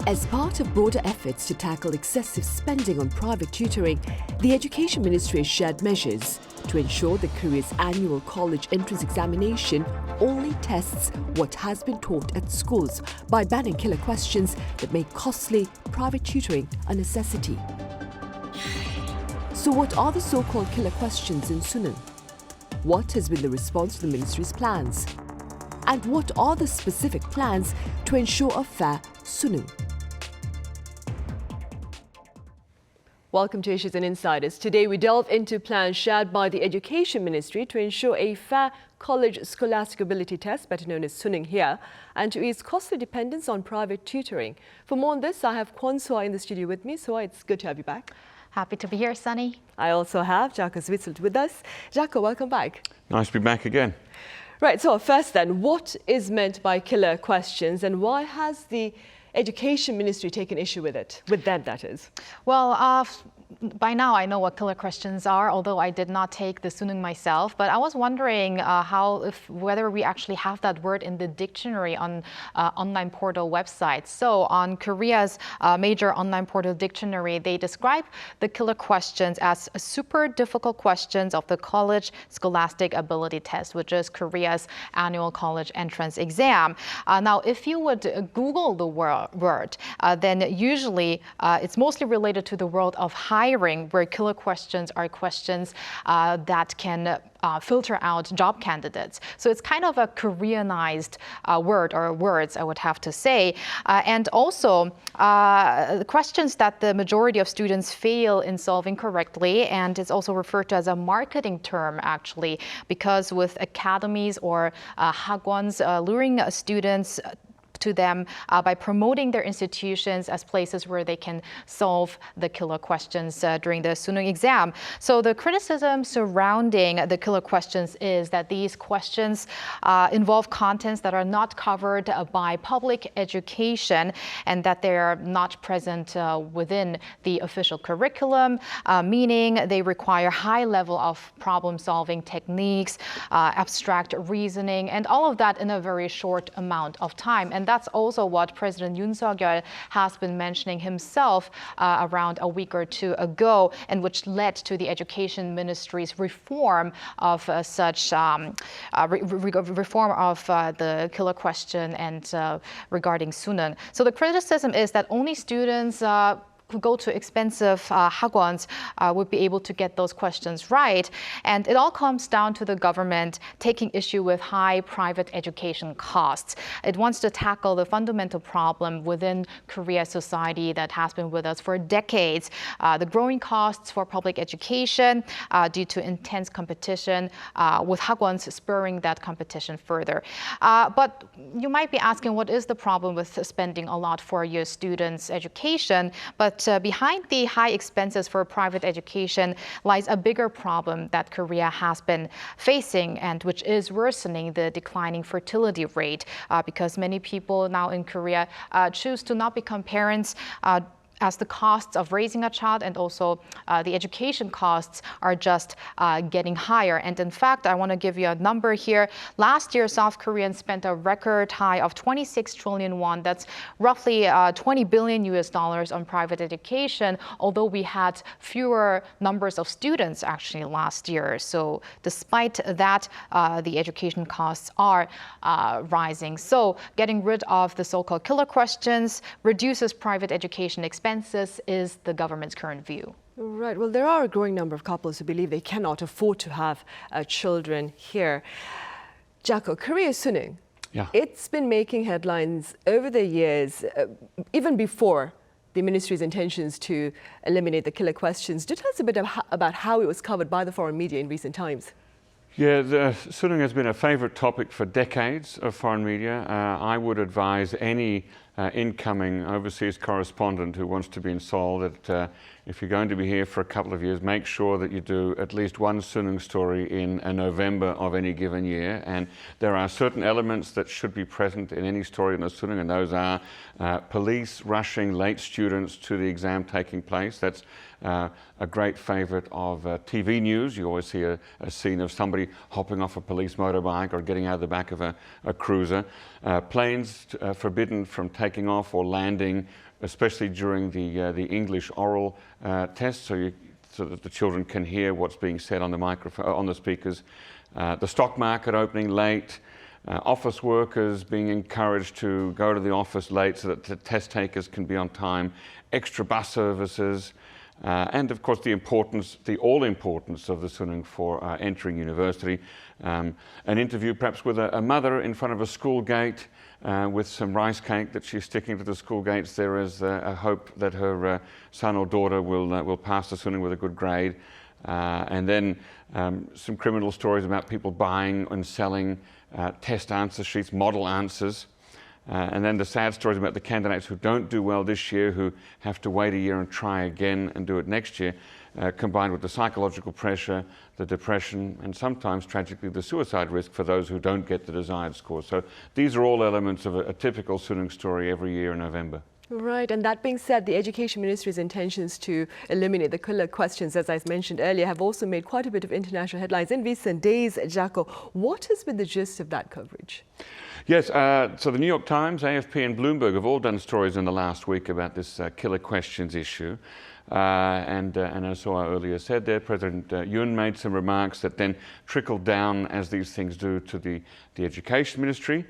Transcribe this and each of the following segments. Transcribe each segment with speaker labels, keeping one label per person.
Speaker 1: As part of broader efforts to tackle excessive spending on private tutoring, the Education Ministry has shared measures to ensure that Korea's annual college entrance examination only tests what has been taught at schools by banning killer questions that make costly private tutoring a necessity. So what are the so-called killer questions in Suneung? What has been the response to the ministry's plans? And what are the specific plans to ensure a fair Suneung? Welcome to Issues and Insiders. Today we delve into plans shared by the Education Ministry to ensure a fair College Scholastic Ability Test, better known as Suneung here, and to ease costly dependence on private tutoring. For more on this, I have Kwon Soa in the studio with me. Soa, it's good to have you back.
Speaker 2: Happy to be here, Sunny.
Speaker 1: I also have Jacco Zwetsloot with us. Jacco, welcome back.
Speaker 3: Nice to be back again.
Speaker 1: Right, so first then, what is meant by killer questions and why has the Education Ministry taken issue with it? With them, that is.
Speaker 2: Well, by now I know what killer questions are, although I did not take the Suneung myself. But I was wondering whether we actually have that word in the dictionary on online portal websites. So on Korea's major online portal dictionary, they describe the killer questions as super difficult questions of the College Scholastic Ability Test, which is Korea's annual college entrance exam. Now, if you would Google the word, then usually it's mostly related to the world of hiring, where killer questions are questions that can filter out job candidates. So it's kind of a Koreanized word or words, I would have to say. And also the questions that the majority of students fail in solving correctly. And it's also referred to as a marketing term, actually, because with academies or hagwons luring students to them by promoting their institutions as places where they can solve the killer questions during the Suneung exam. So the criticism surrounding the killer questions is that these questions involve contents that are not covered by public education and that they are not present within the official curriculum, meaning they require high level of problem-solving techniques, abstract reasoning, and all of that in a very short amount of time. And that's also what President Yoon Suk-yeol has been mentioning himself around a week or two ago, and which led to the Education Ministry's reform of reform of the killer question and regarding Suneung. So the criticism is that only students who go to expensive hagwons would be able to get those questions right. And it all comes down to the government taking issue with high private education costs. It wants to tackle the fundamental problem within Korea's society that has been with us for decades, the growing costs for public education due to intense competition, with hagwons spurring that competition further. But you might be asking, what is the problem with spending a lot for your students' education? But behind the high expenses for private education lies a bigger problem that Korea has been facing and which is worsening the declining fertility rate because many people now in Korea choose to not become parents as the costs of raising a child and also the education costs are just getting higher. And in fact, I want to give you a number here. Last year, South Koreans spent a record high of 26 trillion won. That's roughly 20 billion US dollars on private education, although we had fewer numbers of students actually last year. So despite that, the education costs are rising. So getting rid of the so-called killer questions reduces private education expenses is the government's current view.
Speaker 1: Right. Well, there are a growing number of couples who believe they cannot afford to have children here. Jacco, Korea's Suneung.
Speaker 3: Yeah.
Speaker 1: It's been making headlines over the years, even before the ministry's intentions to eliminate the killer questions. Do tell us a bit about how it was covered by the foreign media in recent times.
Speaker 3: Yeah, the Suneung has been a favourite topic for decades of foreign media. I would advise any incoming overseas correspondent who wants to be in Seoul that if you're going to be here for a couple of years, make sure that you do at least one Suneung story in November of any given year. And there are certain elements that should be present in any story in a Suneung, and those are police rushing late students to the exam taking place. That's a great favourite of TV news. You always see a scene of somebody hopping off a police motorbike or getting out of the back of a cruiser. Planes forbidden from taking off or landing, especially during the English oral test, so that the children can hear what's being said on the microphone, on the speakers. The stock market opening late, office workers being encouraged to go to the office late so that the test takers can be on time, extra bus services, and of course the all importance of the Suneung for entering university. An interview perhaps with a mother in front of a school gate with some rice cake that she's sticking to the school gates. There is a hope that her son or daughter will pass the Suneung with a good grade. And then some criminal stories about people buying and selling test answer sheets, model answers. And then the sad stories about the candidates who don't do well this year, who have to wait a year and try again and do it next year, combined with the psychological pressure, the depression, and sometimes, tragically, the suicide risk for those who don't get the desired score. So these are all elements of a typical Suneung story every year in November.
Speaker 1: Right, and that being said, the Education Ministry's intentions to eliminate the killer questions, as I mentioned earlier, have also made quite a bit of international headlines in recent days. Jacco, what has been the gist of that coverage?
Speaker 3: Yes, so the New York Times, AFP and Bloomberg have all done stories in the last week about this killer questions issue. And as Soa earlier said there, President Yoon made some remarks that then trickled down, as these things do, to the Education Ministry.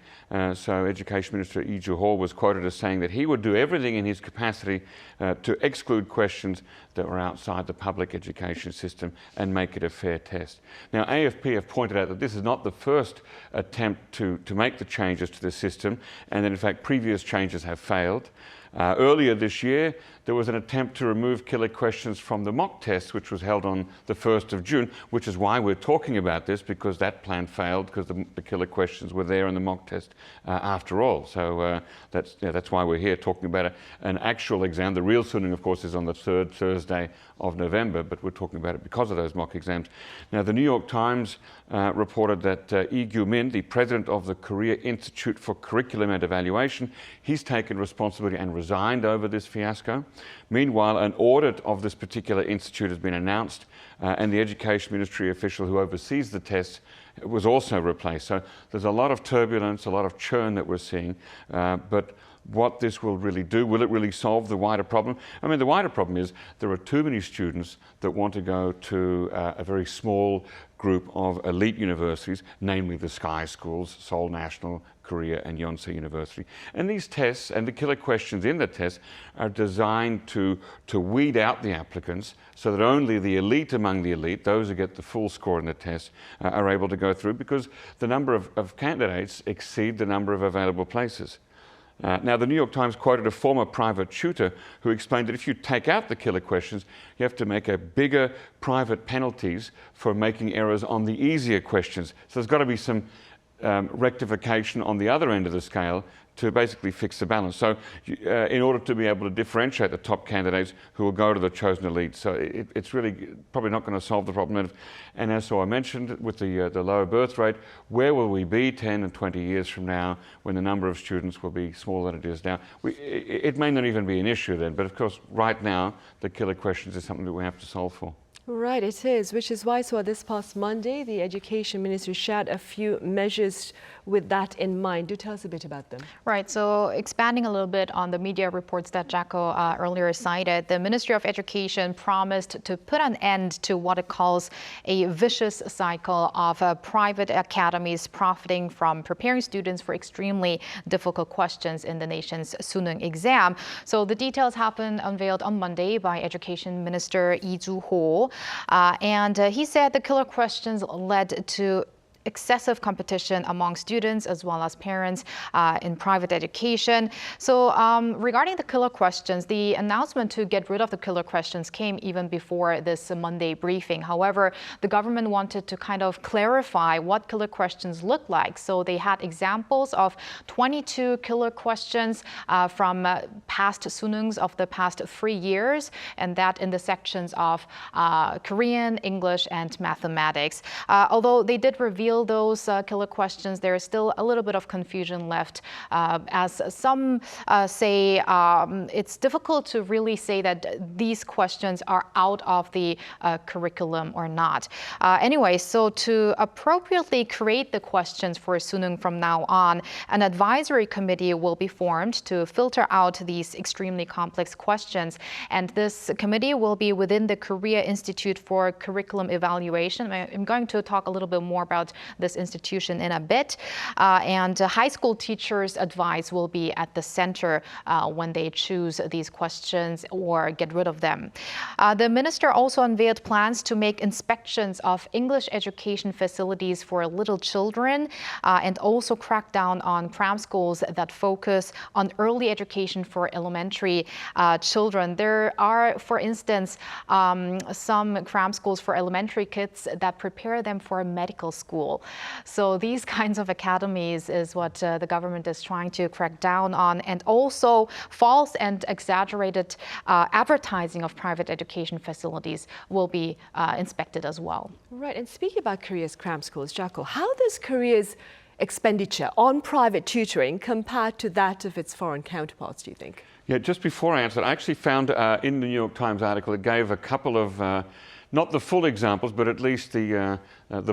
Speaker 3: So Education Minister Lee Joo-ho was quoted as saying that he would do everything in his capacity to exclude questions that were outside the public education system and make it a fair test. Now, AFP have pointed out that this is not the first attempt to make the changes to the system, and that in fact previous changes have failed. Earlier this year, there was an attempt to remove killer questions from the mock test, which was held on the 1st of June, which is why we're talking about this, because that plan failed, because the killer questions were there in the mock test after all. So that's why we're here talking about an actual exam. The real Suneung, of course, is on the 3rd Thursday of November, but we're talking about it because of those mock exams. Now, the New York Times reported that Lee Gyu-min, the president of the Korea Institute for Curriculum and Evaluation, he's taken responsibility and resigned over this fiasco. Meanwhile, an audit of this particular institute has been announced, and the Education Ministry official who oversees the tests was also replaced. So there's a lot of turbulence, a lot of churn that we're seeing, but what this will really do, will it really solve the wider problem? I mean, the wider problem is there are too many students that want to go to a very small group of elite universities, namely the Sky Schools, Seoul National, Korea, and Yonsei University. And these tests and the killer questions in the tests are designed to weed out the applicants so that only the elite among the elite, those who get the full score in the test, are able to go through, because the number of candidates exceed the number of available places. Now, the New York Times quoted a former private tutor who explained that if you take out the killer questions, you have to make a bigger private penalties for making errors on the easier questions. So there's got to be some rectification on the other end of the scale to basically fix the balance. So in order to be able to differentiate the top candidates who will go to the chosen elite. So it's really probably not going to solve the problem. And as I mentioned, with the lower birth rate, where will we be 10 and 20 years from now when the number of students will be smaller than it is now? It may not even be an issue then, but of course right now the killer questions is something that we have to solve for.
Speaker 1: Right, it is, which is why, so this past Monday, the Education Ministry shared a few measures with that in mind. Do tell us a bit about them.
Speaker 2: Right, so expanding a little bit on the media reports that Jacco earlier cited, the Ministry of Education promised to put an end to what it calls a vicious cycle of private academies profiting from preparing students for extremely difficult questions in the nation's Suneung exam. So the details have been unveiled on Monday by Education Minister Lee Joo-ho. And he said the killer questions led to excessive competition among students as well as parents in private education. So regarding the killer questions, the announcement to get rid of the killer questions came even before this Monday briefing. However, the government wanted to kind of clarify what killer questions look like. So they had examples of 22 killer questions from past Suneungs of the past 3 years, and that in the sections of Korean, English, and mathematics. Although they did reveal reveal those killer questions, there is still a little bit of confusion left. As some say, it's difficult to really say that these questions are out of the curriculum or not. Anyway, so to appropriately create the questions for Suneung from now on, an advisory committee will be formed to filter out these extremely complex questions. And this committee will be within the Korea Institute for Curriculum Evaluation. I'm going to talk a little bit more about this institution in a bit. And high school teachers' advice will be at the center when they choose these questions or get rid of them. The minister also unveiled plans to make inspections of English education facilities for little children and also crack down on cram schools that focus on early education for elementary children. There are, for instance, some cram schools for elementary kids that prepare them for a medical school. So these kinds of academies is what the government is trying to crack down on, and also false and exaggerated advertising of private education facilities will be inspected as well.
Speaker 1: Right, and speaking about Korea's cram schools, Jacco, how does Korea's expenditure on private tutoring compare to that of its foreign counterparts, do you think?
Speaker 3: Yeah, just before I answer, I actually found in the New York Times article, it gave a couple of, not the full examples, but at least the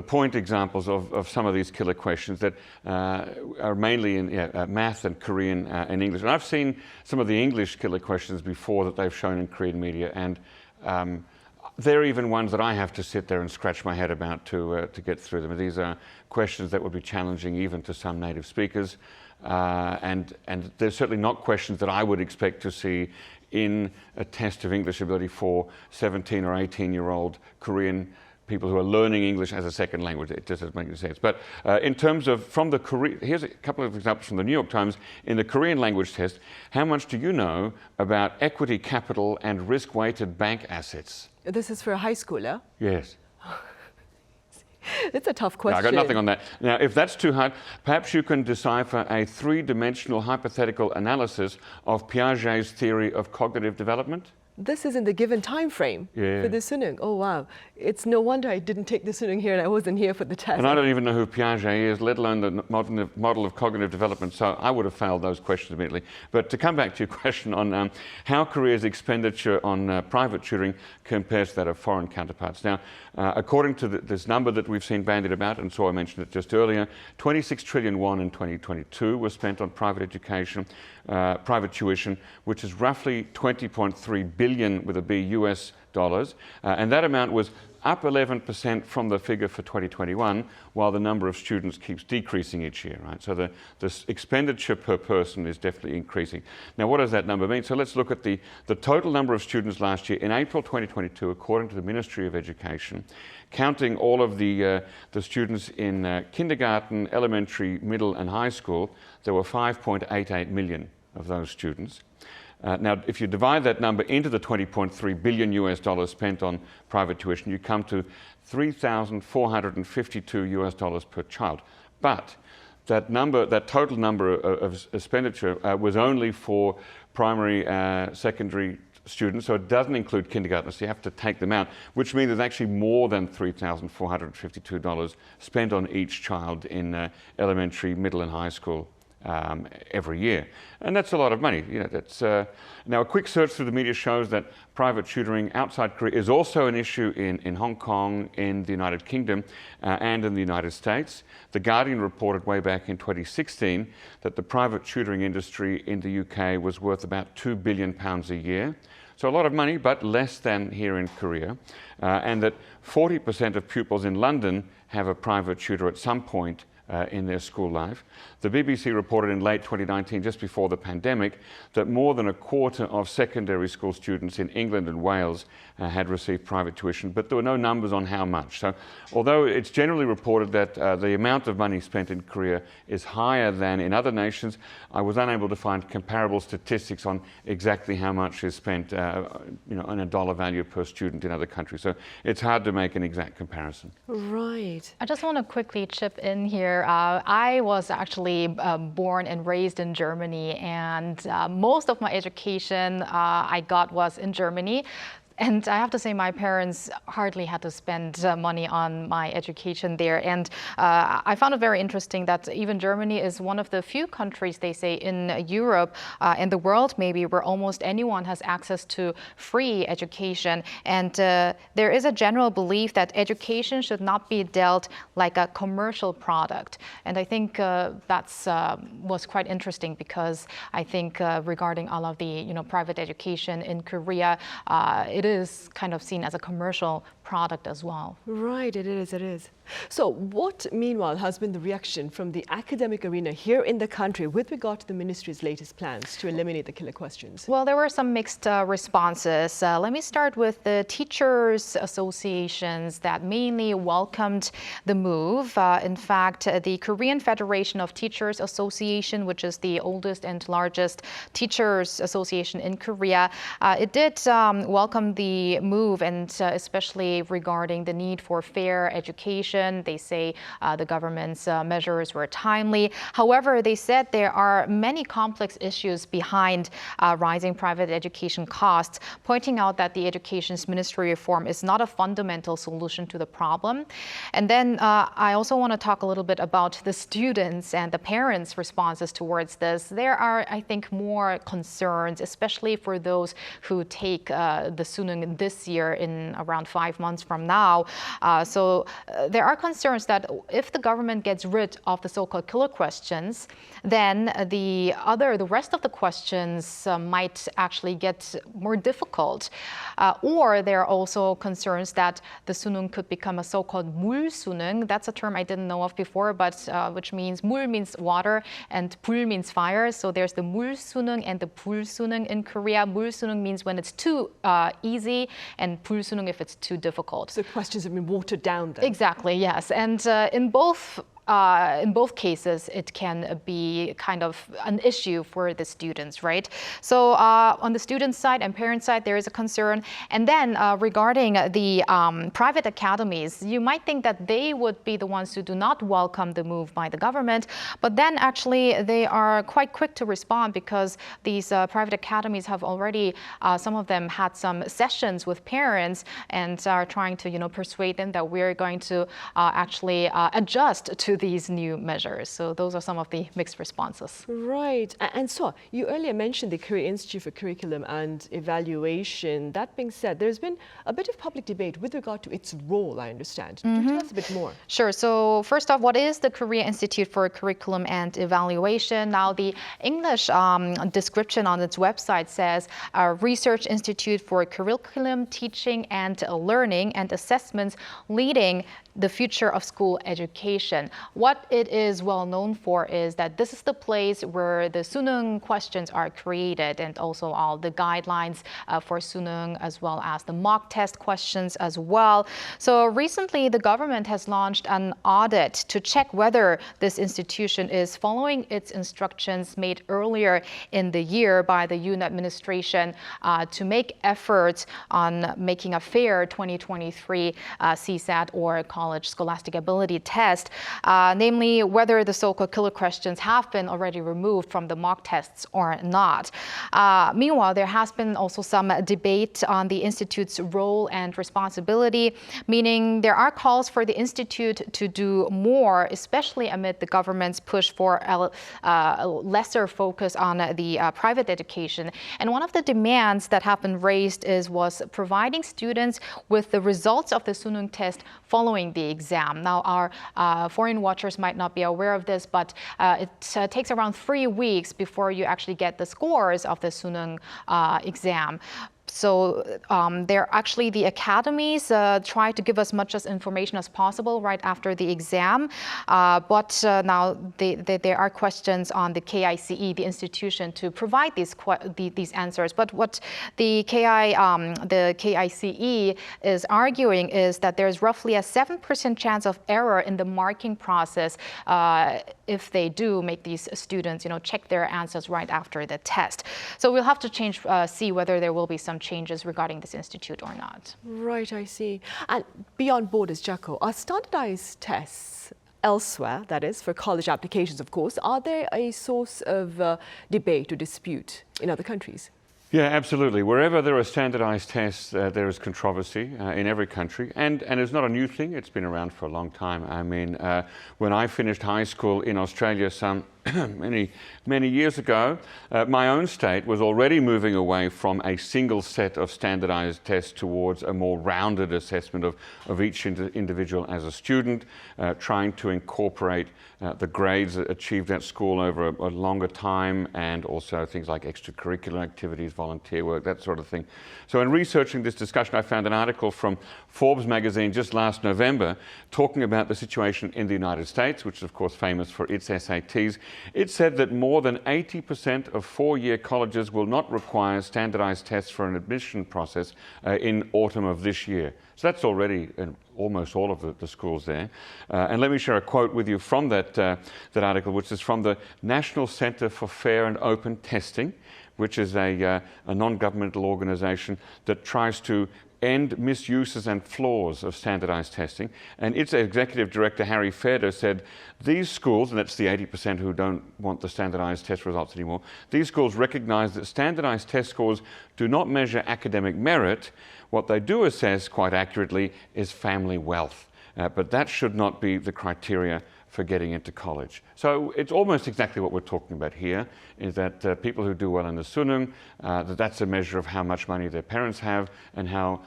Speaker 3: point examples of some of these killer questions that are mainly in math and Korean and English. And I've seen some of the English killer questions before that they've shown in Korean media, and they're even ones that I have to sit there and scratch my head about to get through them. These are questions that would be challenging even to some native speakers. And they're certainly not questions that I would expect to see in a test of English ability for 17 or 18-year-old Korean people who are learning English as a second language. It just doesn't make any sense. But in terms of from the here's a couple of examples from the New York Times. In the Korean language test, how much do you know about equity capital and risk-weighted bank assets?
Speaker 1: This is for a high schooler?
Speaker 3: Yes.
Speaker 1: It's a tough question.
Speaker 3: No, I got nothing on that. Now, if that's too hard, perhaps you can decipher a three-dimensional hypothetical analysis of Piaget's theory of cognitive development.
Speaker 1: This is in the given time frame for the Suneung. Oh, wow. It's no wonder I didn't take the Suneung here and I wasn't here for the test.
Speaker 3: And I don't even know who Piaget is, let alone the model of cognitive development, so I would have failed those questions immediately. But to come back to your question on how Korea's expenditure on private tutoring compares to that of foreign counterparts. Now, according to this number that we've seen bandied about, and so I mentioned it just earlier, 26 trillion won in 2022 was spent on private education, private tuition, which is roughly 20.3 billion with a B US dollars, and that amount was up 11% from the figure for 2021, while the number of students keeps decreasing each year, right? So the expenditure per person is definitely increasing. Now, what does that number mean? So let's look at the total number of students last year. In April 2022, according to the Ministry of Education, counting all of the students in kindergarten, elementary, middle and high school, there were 5.88 million of those students. Now, if you divide that number into the 20.3 billion US dollars spent on private tuition, you come to $3,452 US dollars per child. But that total number of expenditure was only for primary, secondary students, so it doesn't include kindergarten, so you have to take them out, which means there's actually more than $3,452 spent on each child in elementary, middle and high school every year. And that's a lot of money. You know, that's, now, a quick search through the media shows that private tutoring outside Korea is also an issue in Hong Kong, in the United Kingdom, and in the United States. The Guardian reported way back in 2016 that the private tutoring industry in the UK was worth about £2 billion a year. So a lot of money, but less than here in Korea. And that 40% of pupils in London have a private tutor at some point in their school life. The BBC reported in late 2019, just before the pandemic, that more than a quarter of secondary school students in England and Wales had received private tuition, but there were no numbers on how much. So although it's generally reported that the amount of money spent in Korea is higher than in other nations, I was unable to find comparable statistics on exactly how much is spent on a dollar value per student in other countries. So it's hard to make an exact comparison.
Speaker 1: Right.
Speaker 2: I just want to quickly chip in here. I was actually born and raised in Germany, and most of my education I got was in Germany. And I have to say, my parents hardly had to spend money on my education there. And I found it very interesting that even Germany is one of the few countries, they say, in Europe, in the world maybe, where almost anyone has access to free education. And there is a general belief that education should not be dealt like a commercial product. And I think that's was quite interesting, because I think regarding all of the private education in Korea, it is kind of seen as a commercial product as well.
Speaker 1: Right, it is. So what, meanwhile, has been the reaction from the academic arena here in the country with regard to the ministry's latest plans to eliminate the killer questions?
Speaker 2: Well, there were some mixed responses. Let me start with the teachers' associations that mainly welcomed the move. In fact, the Korean Federation of Teachers Association, which is the oldest and largest teachers association in Korea, it did welcome the move, and especially regarding the need for fair education. They say the government's measures were timely. However, they said there are many complex issues behind rising private education costs, pointing out that the Education Ministry reform is not a fundamental solution to the problem. And then I also want to talk a little bit about the students and the parents' responses towards this. There are, I think, more concerns, especially for those who take the Suneung this year in around 5 months from now. So there are concerns that if the government gets rid of the so-called killer questions, then the rest of the questions might actually get more difficult. Or there are also concerns that the Suneung could become a so-called 물 Suneung. That's a term I didn't know of before, but which means 물 means water and 불 means fire. So there's the 물 Suneung and the 불 Suneung in Korea. 물 Suneung means when it's too easy, and 불 Suneung if it's too difficult.
Speaker 1: So questions have been watered down then?
Speaker 2: Exactly, yes. And in both cases, it can be kind of an issue for the students, right? So on the student side and parent side, there is a concern. And then regarding the private academies, you might think that they would be the ones who do not welcome the move by the government. But then actually they are quite quick to respond, because these private academies have already, some of them had some sessions with parents and are trying to, persuade them that we're going to actually adjust to these new measures. So those are some of the mixed responses.
Speaker 1: Right. And so you earlier mentioned the Korea Institute for Curriculum and Evaluation. That being said, there's been a bit of public debate with regard to its role, I understand. Can you tell us a bit more?
Speaker 2: Sure. So first off, what is the Korea Institute for Curriculum and Evaluation? Now, the English description on its website says a research institute for curriculum, teaching and learning and assessments leading the future of school education. What it is well known for is that this is the place where the Suneung questions are created, and also all the guidelines for Suneung, as well as the mock test questions as well. So recently, the government has launched an audit to check whether this institution is following its instructions made earlier in the year by the Yoon administration to make efforts on making a fair 2023 CSAT or College Scholastic Ability Test, namely whether the so-called killer questions have been already removed from the mock tests or not. Meanwhile, there has been also some debate on the Institute's role and responsibility, meaning there are calls for the Institute to do more, especially amid the government's push for a lesser focus on the private education. And one of the demands that have been raised was providing students with the results of the Suneung test following the exam. Now, our foreign watchers might not be aware of this, but it takes around 3 weeks before you actually get the scores of the Suneung exam. So the academies try to give as much information as possible right after the exam. But now there are questions on the KICE, the institution, to provide these answers. But what the KICE is arguing is that there's roughly a 7% chance of error in the marking process if they do make these students, check their answers right after the test. So we'll have to see whether there will be some changes regarding this institute or not.
Speaker 1: Right, I see. And beyond borders, Jacco, are standardized tests elsewhere, that is, for college applications, of course, are they a source of debate or dispute in other countries?
Speaker 3: Yeah, absolutely. Wherever there are standardized tests, there is controversy in every country. And it's not a new thing. It's been around for a long time. I mean, when I finished high school in Australia some many years ago, my own state was already moving away from a single set of standardized tests towards a more rounded assessment of each individual as a student, trying to incorporate the grades achieved at school over a longer time, and also things like extracurricular activities, volunteer work, that sort of thing. So in researching this discussion, I found an article from Forbes magazine just last November talking about the situation in the United States, which is of course famous for its SATs. It said that more than 80% of four-year colleges will not require standardized tests for an admission process in autumn of this year. So that's already in almost all of the schools there. And let me share a quote with you from that article, which is from the National Center for Fair and Open Testing, which is a non-governmental organization that tries to end misuses and flaws of standardized testing. And its executive director, Harry Fairder, said these schools, and that's the 80% who don't want the standardized test results anymore, these schools recognize that standardized test scores do not measure academic merit. What they do assess, quite accurately, is family wealth. But that should not be the criteria for getting into college. So it's almost exactly what we're talking about here, is that people who do well in the Suneung, that's a measure of how much money their parents have and how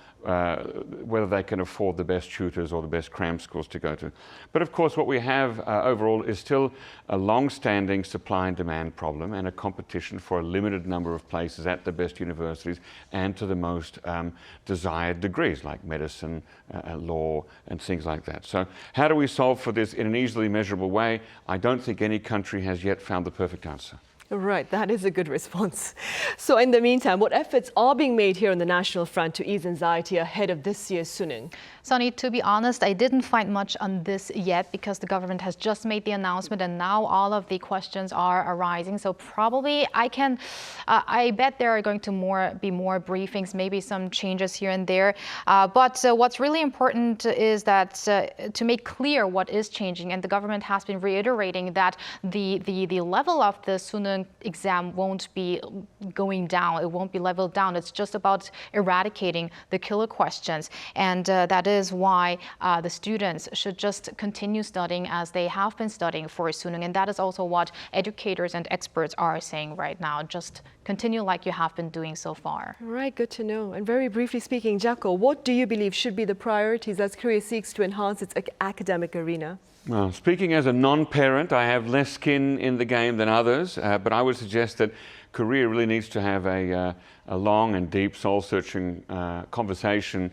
Speaker 3: whether they can afford the best tutors or the best cram schools to go to. But of course what we have overall is still a long-standing supply and demand problem and a competition for a limited number of places at the best universities and to the most desired degrees like medicine, law and things like that. So how do we solve for this in an easily measurable way? I don't think any country has yet found the perfect answer.
Speaker 4: Right, that is a good response. So in the meantime, what efforts are being made here on the national front to ease anxiety ahead of this year's Suneung?
Speaker 2: Sonny, to be honest, I didn't find much on this yet because the government has just made the announcement and now all of the questions are arising. So probably I bet there are going to be more briefings, maybe some changes here and there. But what's really important is that to make clear what is changing, and the government has been reiterating that the level of the Suneung exam won't be going down. It won't be leveled down. It's just about eradicating the killer questions. And that is why the students should just continue studying as they have been studying for Suneung. And that is also what educators and experts are saying right now. Just continue like you have been doing so far.
Speaker 4: Right, good to know. And very briefly speaking, Jacco, what do you believe should be the priorities as Korea seeks to enhance its academic arena?
Speaker 3: Well, speaking as a non-parent, I have less skin in the game than others, but I would suggest that Korea really needs to have a long and deep soul-searching conversation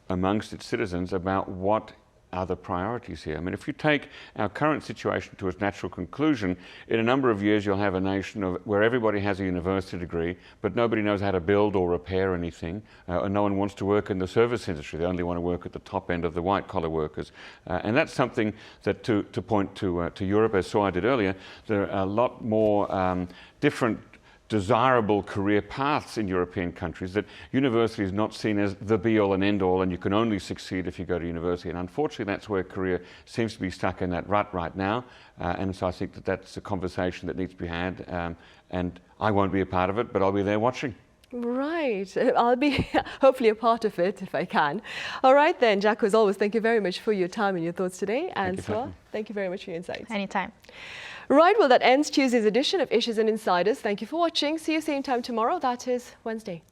Speaker 3: amongst its citizens about what are the priorities here. I mean, if you take our current situation to its natural conclusion, in a number of years you'll have a nation where everybody has a university degree, but nobody knows how to build or repair anything, and no one wants to work in the service industry. They only want to work at the top end of the white-collar workers. And that's something that, to point to Europe, as Soa did earlier, there are a lot more different desirable career paths in European countries, that university is not seen as the be-all and end-all and you can only succeed if you go to university. And unfortunately, that's where Korea seems to be stuck in that rut right now. And so I think that that's a conversation that needs to be had. And I won't be a part of it, but I'll be there watching.
Speaker 4: Right. I'll be hopefully a part of it if I can. All right then, Jacco, as always, thank you very much for your time and your thoughts today. And Soa, thank you very much for your insights.
Speaker 2: Anytime.
Speaker 4: Right, well, that ends Tuesday's edition of Issues and Insiders. Thank you for watching. See you same time tomorrow. That is Wednesday.